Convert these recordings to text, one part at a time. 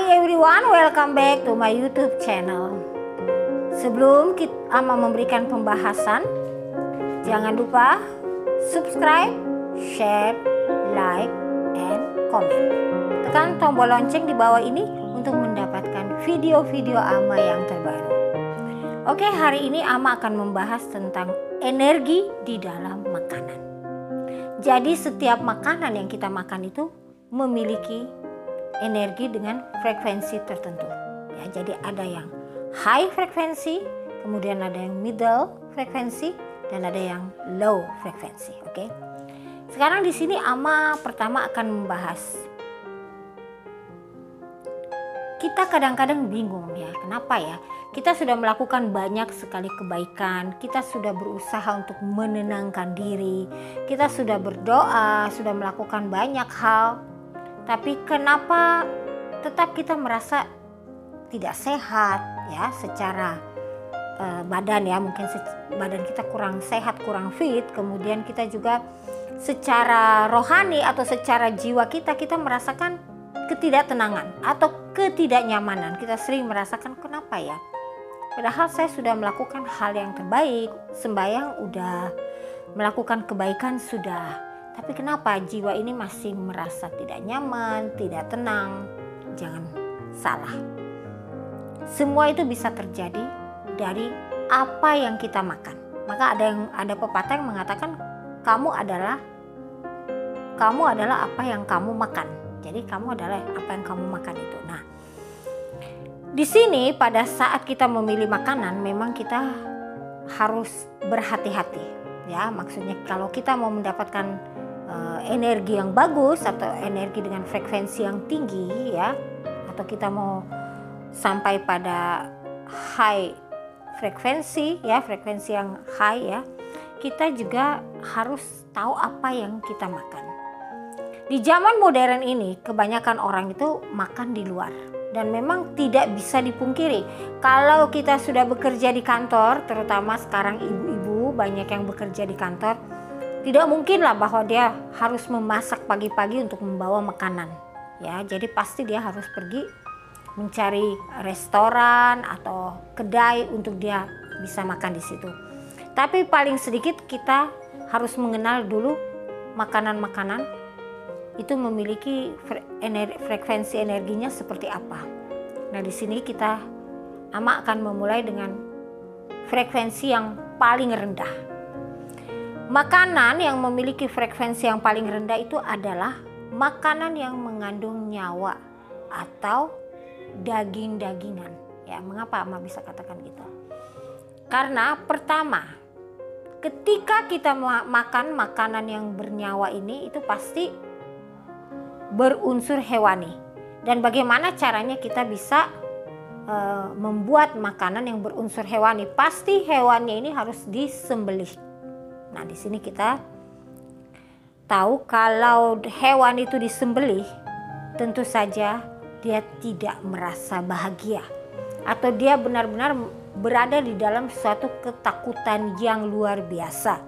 Hi everyone, welcome back to my YouTube channel. Sebelum Ama memberikan pembahasan, jangan lupa subscribe, share, like, and comment. Tekan tombol lonceng di bawah ini untuk mendapatkan video-video Ama yang terbaru. Oke, hari ini Ama akan membahas tentang energi di dalam makanan. Jadi setiap makanan yang kita makan itu memiliki energi dengan frekuensi tertentu. Ya, jadi ada yang high frekuensi, kemudian ada yang middle frekuensi, dan ada yang low frekuensi. Oke. Sekarang di sini Ama pertama akan membahas. Kita kadang-kadang bingung ya, kenapa ya? Kita sudah melakukan banyak sekali kebaikan, kita sudah berusaha untuk menenangkan diri, kita sudah berdoa, sudah melakukan banyak hal, tapi kenapa tetap kita merasa tidak sehat ya secara badan ya, mungkin badan kita kurang sehat, kurang fit, kemudian kita juga secara rohani atau secara jiwa kita merasakan ketidaktenangan atau ketidaknyamanan. Kita sering merasakan kenapa ya? Padahal saya sudah melakukan hal yang terbaik, sembahyang udah, melakukan kebaikan sudah. Tapi kenapa jiwa ini masih merasa tidak nyaman, tidak tenang? Jangan salah. Semua itu bisa terjadi dari apa yang kita makan. Maka ada pepatah yang mengatakan kamu adalah apa yang kamu makan. Jadi kamu adalah apa yang kamu makan itu. Nah, di sini pada saat kita memilih makanan memang kita harus berhati-hati. Ya, maksudnya kalau kita mau mendapatkan energi yang bagus atau energi dengan frekuensi yang tinggi ya, atau kita mau sampai pada high frekuensi ya, frekuensi yang high ya, kita juga harus tahu apa yang kita makan. Di zaman modern ini kebanyakan orang itu makan di luar, dan memang tidak bisa dipungkiri kalau kita sudah bekerja di kantor, terutama sekarang ibu-ibu banyak yang bekerja di kantor, tidak mungkinlah bahwa dia harus memasak pagi-pagi untuk membawa makanan. Ya, jadi pasti dia harus pergi mencari restoran atau kedai untuk dia bisa makan di situ. Tapi paling sedikit kita harus mengenal dulu makanan-makanan itu memiliki frekuensi energinya seperti apa. Nah, di sini Ama akan memulai dengan frekuensi yang paling rendah. Makanan yang memiliki frekuensi yang paling rendah itu adalah makanan yang mengandung nyawa atau daging-dagingan. Ya, mengapa Ama bisa katakan gitu? Karena pertama, ketika kita makan makanan yang bernyawa ini itu pasti berunsur hewani. Dan bagaimana caranya kita bisa membuat makanan yang berunsur hewani? Pasti hewannya ini harus disembelih. Nah, di sini kita tahu kalau hewan itu disembelih, tentu saja dia tidak merasa bahagia atau dia benar-benar berada di dalam suatu ketakutan yang luar biasa.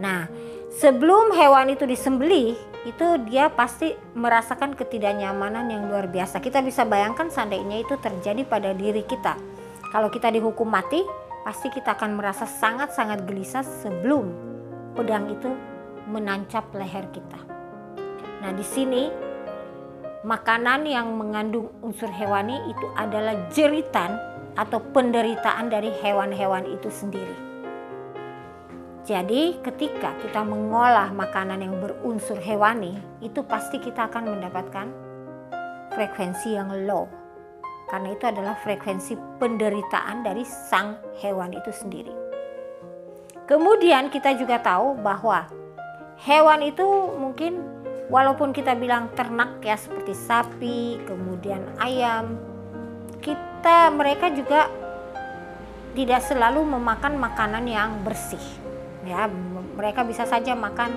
Nah, sebelum hewan itu disembelih, itu dia pasti merasakan ketidaknyamanan yang luar biasa. Kita bisa bayangkan seandainya itu terjadi pada diri kita. Kalau kita dihukum mati, pasti kita akan merasa sangat-sangat gelisah sebelum pedang itu menancap leher kita. Nah, di sini makanan yang mengandung unsur hewani itu adalah jeritan atau penderitaan dari hewan-hewan itu sendiri. Jadi ketika kita mengolah makanan yang berunsur hewani, itu pasti kita akan mendapatkan frekuensi yang low. Karena itu adalah frekuensi penderitaan dari sang hewan itu sendiri. Kemudian kita juga tahu bahwa hewan itu mungkin walaupun kita bilang ternak ya seperti sapi, kemudian ayam, mereka juga tidak selalu memakan makanan yang bersih. Ya, mereka bisa saja makan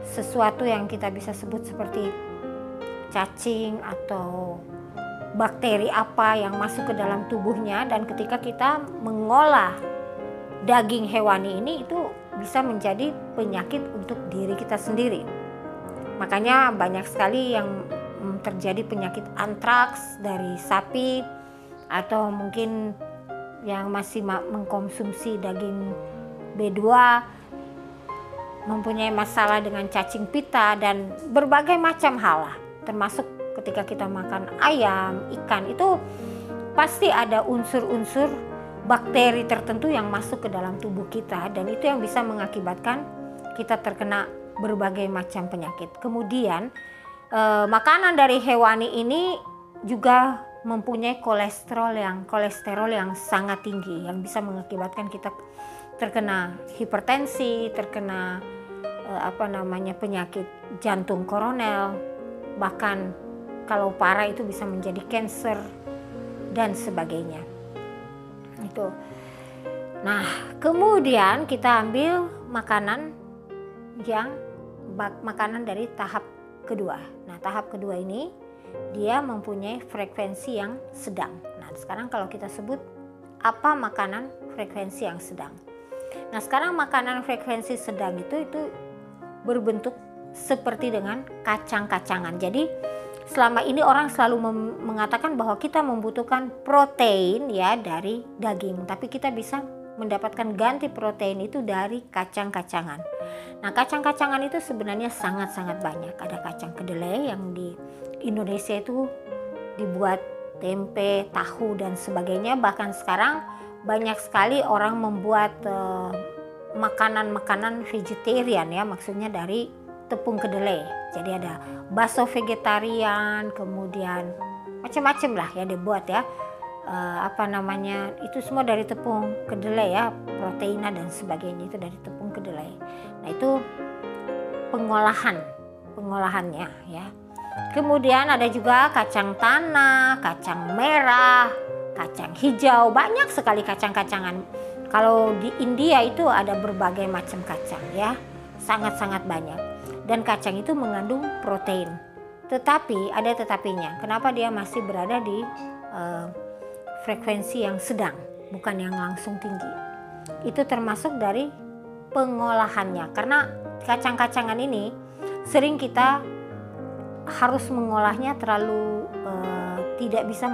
sesuatu yang kita bisa sebut seperti cacing atau bakteri apa yang masuk ke dalam tubuhnya, dan ketika kita mengolah daging hewani ini itu bisa menjadi penyakit untuk diri kita sendiri. Makanya banyak sekali yang terjadi penyakit antraks dari sapi, atau mungkin yang masih mengkonsumsi daging B2 mempunyai masalah dengan cacing pita dan berbagai macam hal lah. Termasuk ketika kita makan ayam, ikan, itu pasti ada unsur-unsur bakteri tertentu yang masuk ke dalam tubuh kita, dan itu yang bisa mengakibatkan kita terkena berbagai macam penyakit. Kemudian makanan dari hewani ini juga mempunyai kolesterol yang sangat tinggi, yang bisa mengakibatkan kita terkena hipertensi, terkena penyakit jantung koroner, bahkan kalau parah itu bisa menjadi kanker dan sebagainya. Itu. Nah, kemudian kita ambil makanan dari tahap kedua. Nah, tahap kedua ini dia mempunyai frekuensi yang sedang. Nah, sekarang kalau kita sebut apa makanan frekuensi yang sedang. Nah, sekarang makanan frekuensi sedang itu berbentuk seperti dengan kacang-kacangan. Jadi selama ini orang selalu mengatakan bahwa kita membutuhkan protein ya dari daging, tapi kita bisa mendapatkan ganti protein itu dari kacang-kacangan. Nah, kacang-kacangan itu sebenarnya sangat-sangat banyak. Ada kacang kedelai yang di Indonesia itu dibuat tempe, tahu dan sebagainya. Bahkan sekarang banyak sekali orang membuat makanan-makanan vegetarian ya, maksudnya dari tepung kedelai. Jadi ada bakso vegetarian, kemudian macam-macam lah ya dibuat ya. Itu semua dari tepung kedelai ya, proteina dan sebagainya itu dari tepung kedelai. Nah, itu pengolahannya ya. Kemudian ada juga kacang tanah, kacang merah, kacang hijau, banyak sekali kacang-kacangan. Kalau di India itu ada berbagai macam kacang ya, sangat-sangat banyak. Dan kacang itu mengandung protein. Tetapi ada tetapinya. Kenapa dia masih berada di frekuensi yang sedang, bukan yang langsung tinggi? Itu termasuk dari pengolahannya. Karena kacang-kacangan ini sering kita harus mengolahnya tidak bisa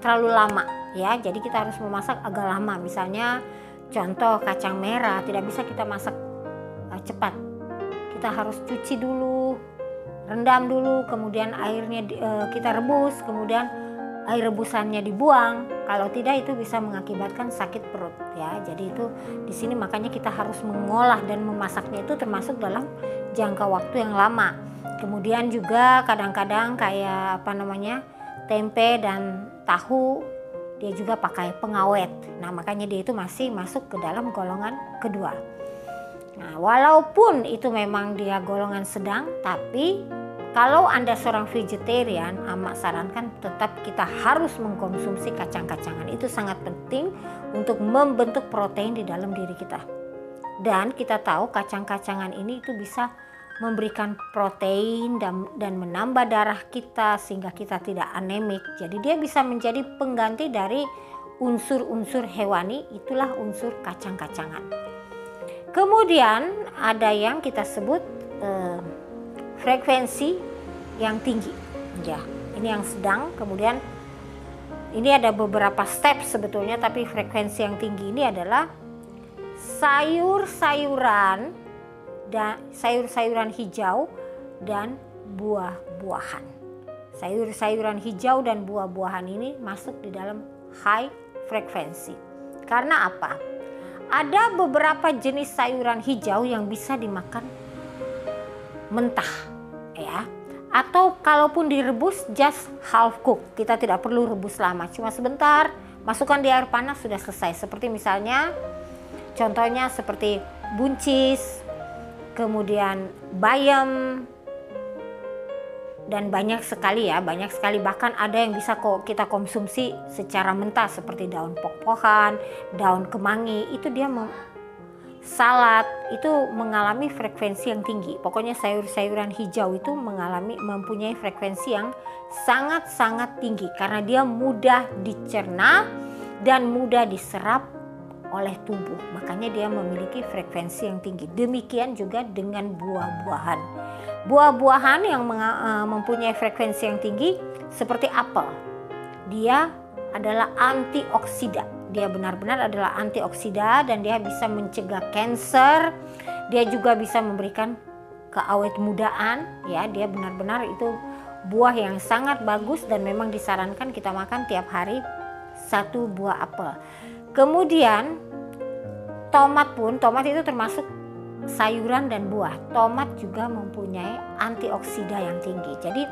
terlalu lama ya. Jadi kita harus memasak agak lama. Misalnya contoh kacang merah tidak bisa kita masak cepat. Kita harus cuci dulu, rendam dulu, kemudian airnya kita rebus, kemudian air rebusannya dibuang. Kalau tidak itu bisa mengakibatkan sakit perut ya. Jadi itu di sini makanya kita harus mengolah dan memasaknya itu termasuk dalam jangka waktu yang lama. Kemudian juga kadang-kadang kayak tempe dan tahu dia juga pakai pengawet. Nah, makanya dia itu masih masuk ke dalam golongan kedua. Nah, walaupun itu memang dia golongan sedang, tapi kalau Anda seorang vegetarian, amat sarankan tetap kita harus mengkonsumsi kacang-kacangan. Itu sangat penting untuk membentuk protein di dalam diri kita. Dan kita tahu kacang-kacangan ini itu bisa memberikan protein dan menambah darah kita sehingga kita tidak anemik. Jadi dia bisa menjadi pengganti dari unsur-unsur hewani, itulah unsur kacang-kacangan. Kemudian ada yang kita sebut frekuensi yang tinggi. Ya, ini yang sedang. Kemudian ini ada beberapa step sebetulnya, tapi frekuensi yang tinggi ini adalah sayur-sayuran hijau dan buah-buahan. Sayur-sayuran hijau dan buah-buahan ini masuk di dalam high frekuensi. Karena apa? Ada beberapa jenis sayuran hijau yang bisa dimakan mentah ya. Atau kalaupun direbus just half cook. Kita tidak perlu rebus lama, cuma sebentar, masukkan di air panas sudah selesai. Seperti misalnya contohnya seperti buncis, kemudian bayam, dan banyak sekali bahkan ada yang bisa kita konsumsi secara mentah seperti daun pok-pohan, daun kemangi. Itu dia salad itu mengalami frekuensi yang tinggi. Pokoknya sayur-sayuran hijau itu mempunyai frekuensi yang sangat-sangat tinggi karena dia mudah dicerna dan mudah diserap oleh tubuh. Makanya dia memiliki frekuensi yang tinggi. Demikian juga dengan buah-buahan. Buah-buahan yang mempunyai frekuensi yang tinggi seperti apel, dia adalah antioksida. Dia benar-benar adalah antioksida dan dia bisa mencegah kanker. Dia juga bisa memberikan keawet mudaan, ya. Dia benar-benar itu buah yang sangat bagus dan memang disarankan kita makan tiap hari 1 buah apel. Kemudian tomat itu termasuk sayuran dan buah. Tomat juga mempunyai antioksida yang tinggi. Jadi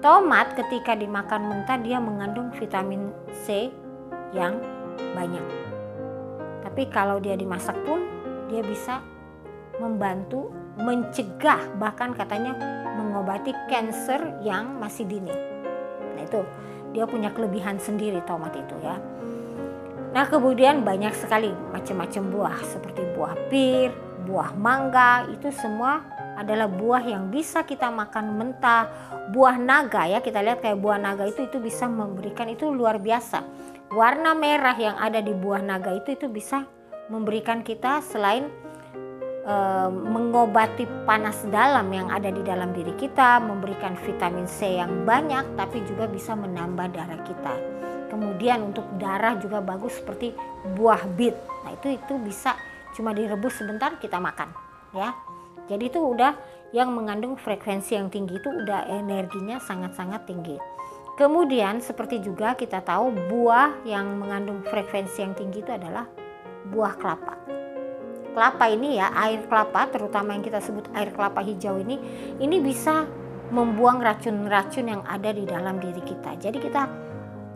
tomat ketika dimakan mentah dia mengandung vitamin C yang banyak. Tapi kalau dia dimasak pun dia bisa membantu mencegah, bahkan katanya mengobati kanker yang masih dini. Nah itu dia punya kelebihan sendiri tomat itu, ya. Nah kemudian banyak sekali macam-macam buah seperti buah pir, buah mangga, itu semua adalah buah yang bisa kita makan mentah. Buah naga, ya, kita lihat kayak buah naga itu bisa memberikan, itu luar biasa. Warna merah yang ada di buah naga itu bisa memberikan kita selain mengobati panas dalam yang ada di dalam diri kita, memberikan vitamin C yang banyak, tapi juga bisa menambah darah kita. Kemudian untuk darah juga bagus seperti buah bit. Nah itu bisa cuma direbus sebentar kita makan, ya. Jadi itu udah yang mengandung frekuensi yang tinggi, itu udah energinya sangat-sangat tinggi. Kemudian seperti juga kita tahu buah yang mengandung frekuensi yang tinggi itu adalah buah kelapa. Kelapa ini, ya, air kelapa, terutama yang kita sebut air kelapa hijau ini bisa membuang racun-racun yang ada di dalam diri kita. Jadi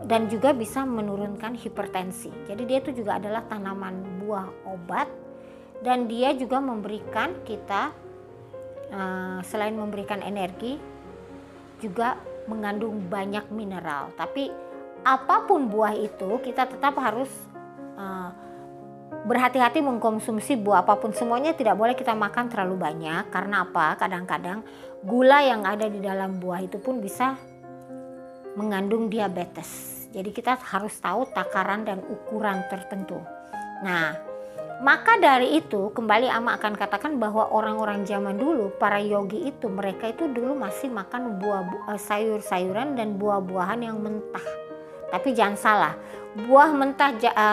dan juga bisa menurunkan hipertensi. Jadi dia itu juga adalah tanaman buah obat dan dia juga memberikan kita selain memberikan energi juga mengandung banyak mineral. Tapi apapun buah itu kita tetap harus berhati-hati mengkonsumsi buah apapun. Semuanya tidak boleh kita makan terlalu banyak. Karena apa? Kadang-kadang gula yang ada di dalam buah itu pun bisa mengandung diabetes. Jadi kita harus tahu takaran dan ukuran tertentu. Nah, maka dari itu kembali Ama akan katakan bahwa orang-orang zaman dulu, para yogi itu, mereka itu dulu masih makan sayur-sayuran dan buah-buahan yang mentah. Tapi jangan salah,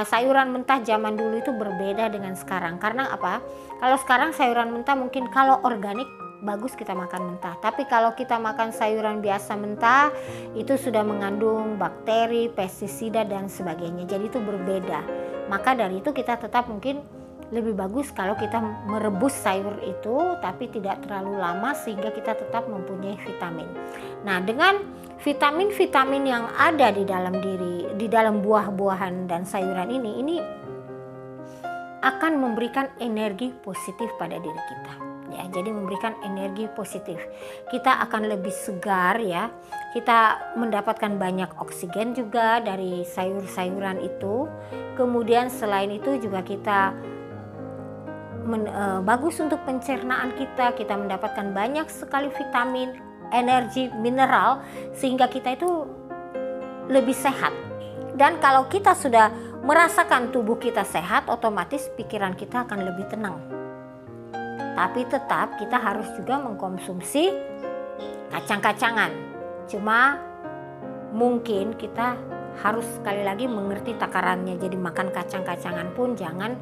sayuran mentah zaman dulu itu berbeda dengan sekarang. Karena apa? Kalau sekarang sayuran mentah mungkin kalau organik bagus kita makan mentah. Tapi kalau kita makan sayuran biasa mentah itu sudah mengandung bakteri, pestisida dan sebagainya. Jadi itu berbeda. Maka dari itu kita tetap mungkin lebih bagus kalau kita merebus sayur itu tapi tidak terlalu lama sehingga kita tetap mempunyai vitamin. Nah, dengan vitamin-vitamin yang ada di dalam buah-buahan dan sayuran ini akan memberikan energi positif pada diri kita. Ya, jadi memberikan energi positif. Kita akan lebih segar, ya. Kita mendapatkan banyak oksigen juga dari sayur-sayuran itu. Kemudian selain itu juga kita bagus untuk pencernaan kita mendapatkan banyak sekali vitamin, energi, mineral sehingga kita itu lebih sehat. Dan kalau kita sudah merasakan tubuh kita sehat, otomatis pikiran kita akan lebih tenang. Tapi tetap kita harus juga mengkonsumsi kacang-kacangan. Cuma mungkin kita harus sekali lagi mengerti takarannya. Jadi makan kacang-kacangan pun jangan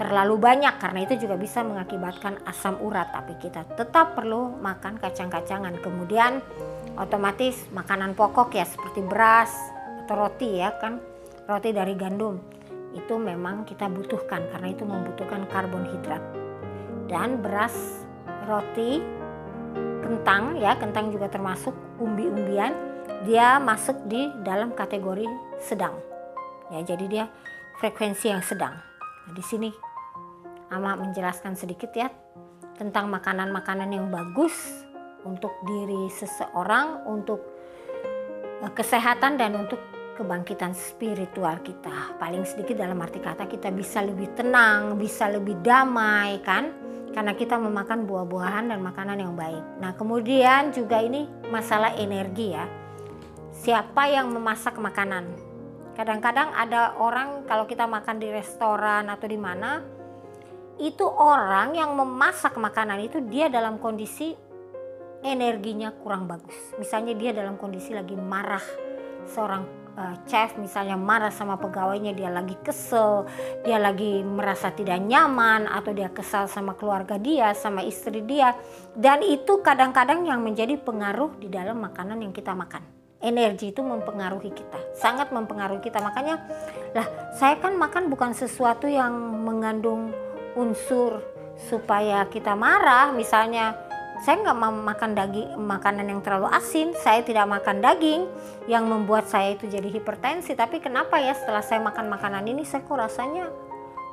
terlalu banyak karena itu juga bisa mengakibatkan asam urat. Tapi kita tetap perlu makan kacang-kacangan. Kemudian otomatis makanan pokok, ya, seperti beras atau roti, ya kan, roti dari gandum itu memang kita butuhkan karena itu membutuhkan karbohidrat. Dan beras, roti, kentang, ya, kentang juga termasuk umbi-umbian, dia masuk di dalam kategori sedang, ya, jadi dia frekuensi yang sedang. Nah, di sini Ama menjelaskan sedikit, ya, tentang makanan-makanan yang bagus untuk diri seseorang, untuk kesehatan dan untuk kebangkitan spiritual kita. Paling sedikit dalam arti kata kita bisa lebih tenang, bisa lebih damai, kan? Karena kita memakan buah-buahan dan makanan yang baik. Nah, kemudian juga ini masalah energi, ya. Siapa yang memasak makanan? Kadang-kadang ada orang kalau kita makan di restoran atau di mana, itu orang yang memasak makanan itu dia dalam kondisi energinya kurang bagus. Misalnya dia dalam kondisi lagi marah, seorang chef misalnya marah sama pegawainya, dia lagi kesel, dia lagi merasa tidak nyaman, atau dia kesal sama keluarga dia, sama istri dia. Dan itu kadang-kadang yang menjadi pengaruh di dalam makanan yang kita makan. Energi itu mempengaruhi kita, sangat mempengaruhi kita. Makanya lah, saya kan makan bukan sesuatu yang mengandung unsur supaya kita marah. Misalnya saya nggak mau makan makanan yang terlalu asin, saya tidak makan daging yang membuat saya itu jadi hipertensi. Tapi kenapa ya setelah saya makan makanan ini saya kok rasanya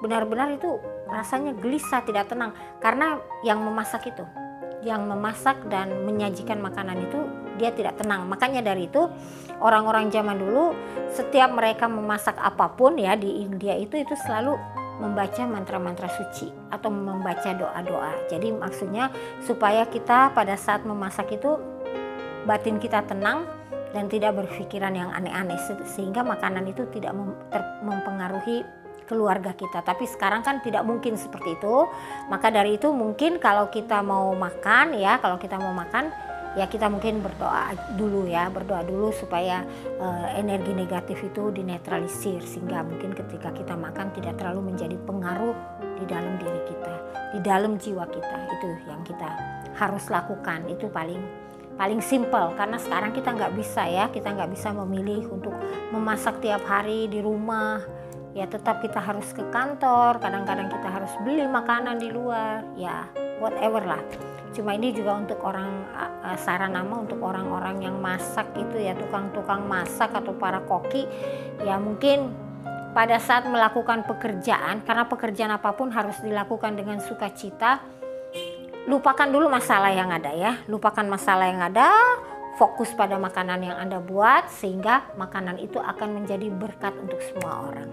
benar-benar itu rasanya gelisah, tidak tenang. Karena yang memasak dan menyajikan makanan itu dia tidak tenang. Makanya dari itu orang-orang zaman dulu setiap mereka memasak apapun ya di India itu selalu membaca mantra-mantra suci atau membaca doa-doa. Jadi maksudnya supaya kita pada saat memasak itu batin kita tenang dan tidak berpikiran yang aneh-aneh, sehingga makanan itu tidak mempengaruhi keluarga kita. Tapi sekarang kan tidak mungkin seperti itu. Maka dari itu mungkin kalau kita mau makan ya, kita mungkin berdoa dulu supaya energi negatif itu dinetralisir, sehingga mungkin ketika kita makan tidak terlalu menjadi pengaruh di dalam diri kita, di dalam jiwa kita. Itu yang kita harus lakukan. Itu paling simpel, karena sekarang kita nggak bisa memilih untuk memasak tiap hari di rumah. Ya tetap kita harus ke kantor, kadang-kadang kita harus beli makanan di luar, ya whatever lah. Cuma ini juga untuk saran nama untuk orang-orang yang masak itu ya, tukang-tukang masak atau para koki, ya mungkin pada saat melakukan pekerjaan, karena pekerjaan apapun harus dilakukan dengan sukacita, lupakan dulu masalah yang ada ya, fokus pada makanan yang Anda buat, sehingga makanan itu akan menjadi berkat untuk semua orang.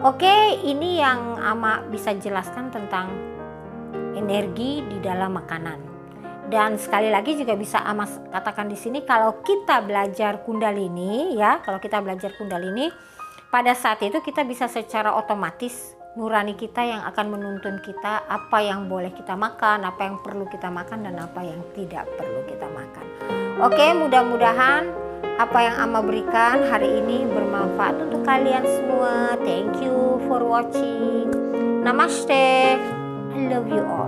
Oke, ini yang Ama bisa jelaskan tentang energi di dalam makanan. Dan sekali lagi juga bisa Ama katakan di sini, kalau kita belajar Kundalini ya, pada saat itu kita bisa secara otomatis nurani kita yang akan menuntun kita apa yang boleh kita makan, apa yang perlu kita makan, dan apa yang tidak perlu kita makan. Oke, mudah-mudahan apa yang Ama berikan hari ini bermanfaat untuk kalian semua. Thank you for watching. Namaste. I love you all.